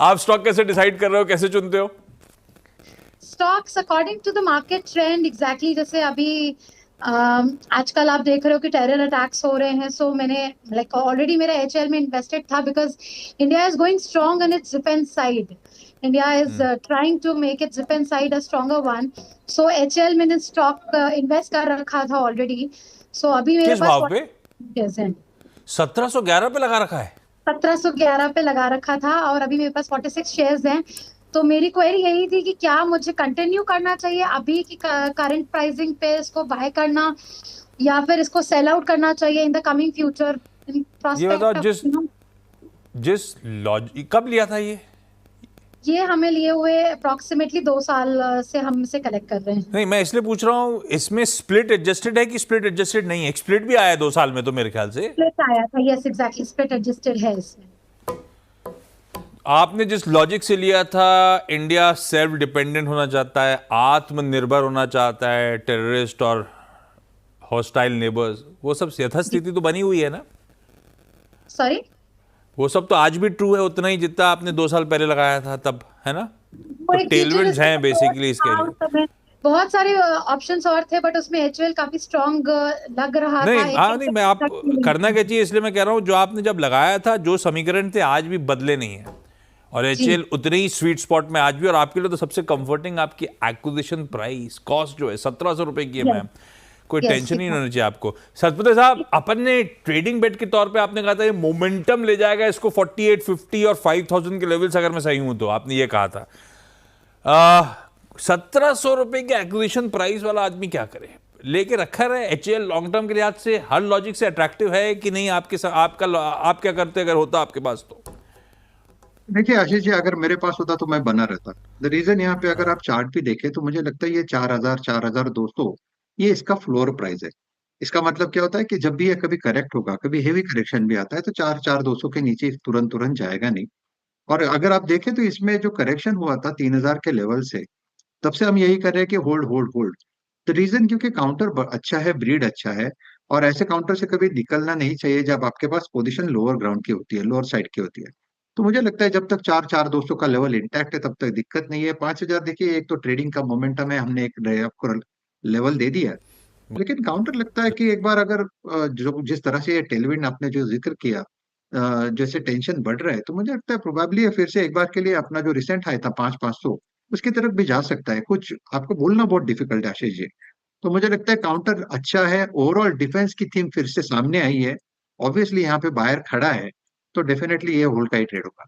आप स्टॉक कैसे डिसाइड कर रहे हो, कैसे चुनते हो? Stocks according to the market trend exactly. जैसे अभी आजकल आप देख रहे हो कि टेरर अटैक्स हो रहे हैं, सो मैंने लाइक ऑलरेडी मेरा एचएल में इन्वेस्टेड था because India is going strong on its defence side. India is trying to make its defence side a stronger one. So HAL मैंने स्टॉक इन्वेस्ट कर रखा था ऑलरेडी। सो अभी मेरे किस पास भाव पे? 40 हैं। 1711 पे लगा रखा है? 1711 पे लगा रखा था और अभी मेरे पास 46 शेयर्स हैं। तो मेरी क्वेरी यही थी कि क्या मुझे कंटिन्यू करना चाहिए अभी की करंट प्राइसिंग पे इसको बाय करना, या फिर इसको सेल आउट करना चाहिए in the coming future in ये बताओ, प्रोस्पेक्ट ऑफ जिस जिस लॉजिक, कब लिया था ये हमें लिए हुए अप्रोक्सीमेटली 2 साल से हम इसे कलेक्ट कर रहे हैं। नहीं, मैं इसलिए पूछ रहा हूं, इसमें स्प्लिट एडजस्टेड है कि स्प्लिट एडजस्टेड नहीं है? स्प्लिट भी आया है 2 साल में तो मेरे ख्याल से। स्प्लिट आया था, यस एग्जैक्टली, स्प्लिट एडजस्टेड है इसमें। आपने जिस लॉजिक से लिया था, इंडिया सेल्फ डिपेंडेंट होना चाहता है, आत्मनिर्भर होना चाहता है, टेररिस्ट और हॉस्टाइल नेबर्स, वो सब यथास्थिति तो बनी हुई है ना? सॉरी। वो सब तो आज भी ट्रू है उतना ही जितना आपने 2 साल पहले लगाया था तब, है ना? वो तो एक टेलविंड्स हैं बेसिकली इसके था लिए। उस समय। बहुत सारे ऑप्शंस और थे बट उसमें एचयूएल काफी स्ट्रांग लग रहा नहीं, था एक हाँ, नहीं, मैं आप करना क्या चाहिए इसलिए मैं कह रहा हूं, जो आपने जब लगाया था, जो समीकरण थे आज भी बदले नहीं है, और जी। एचएल उतने ही स्वीट स्पॉट में आज भी। और आपके लिए तो सबसे कंफर्टिंग आपकी एक्विजिशन प्राइस कॉस्ट जो है 1700 रुपए की है यस। मैम। कोई यस। टेंशन ही नहीं होनी चाहिए आपको। सतपति साहब, अपन ने ट्रेडिंग बेट के तौर पे आपने कहा था ये मोमेंटम ले जाएगा इसको 48, 50 और 5000 के लेवल्स, अगर मैं सही हूं तो आपने ये कहा था। 1700 रुपए के एक्विजिशन प्राइस वाला आदमी क्या करे? लेके रखा रहे एचएल लॉन्ग टर्म के लिहाज से हर लॉजिक से अट्रैक्टिव है कि नहीं? आप क्या करते अगर होता आपके पास तो? देखिए आशीष जी, अगर मेरे पास होता तो मैं बना रहता। द रीजन यहाँ पे अगर आप चार्ट भी देखें तो मुझे लगता है ये 4000, 4200 ये इसका फ्लोर प्राइस है। इसका मतलब क्या होता है कि जब भी ये कभी करेक्ट होगा, कभी हेवी करेक्शन भी आता है तो 4,200 के नीचे तुरंत तुरंत जाएगा नहीं। और अगर आप देखें तो इसमें जो करेक्शन हुआ था 3000 के लेवल से, तब से हम यही कर रहे हैं कि hold hold hold. The reason क्योंकि काउंटर अच्छा है, ब्रीड अच्छा है, और ऐसे काउंटर से कभी निकलना नहीं चाहिए जब आपके पास पोजीशन लोअर ग्राउंड की होती है, लोअर साइड की होती है। तो मुझे लगता है जब तक 4,200 का लेवल इंटैक्ट है तब तक दिक्कत नहीं है। 5,000 देखिए, एक तो ट्रेडिंग का मोमेंटम है, हमने एक आपको लेवल दे दिया है। लेकिन काउंटर लगता है कि एक बार अगर जो जिस तरह से ये टेलविंड आपने जो जिक्र किया, जैसे टेंशन बढ़ रहा है, तो मुझे लगता है प्रोबेबली फिर से एक बार के लिए अपना जो रिसेंट हाई था 5,500 उसकी तरफ भी जा सकता है। कुछ आपको बोलना बहुत डिफिकल्ट है आशीष जी। तो मुझे लगता है काउंटर अच्छा है, ओवरऑल डिफेंस की थीम फिर से सामने आई है, ऑब्वियसली यहाँ पे बायर खड़ा है, तो डेफिनेटली ये होल्ड का ही ट्रेड होगा।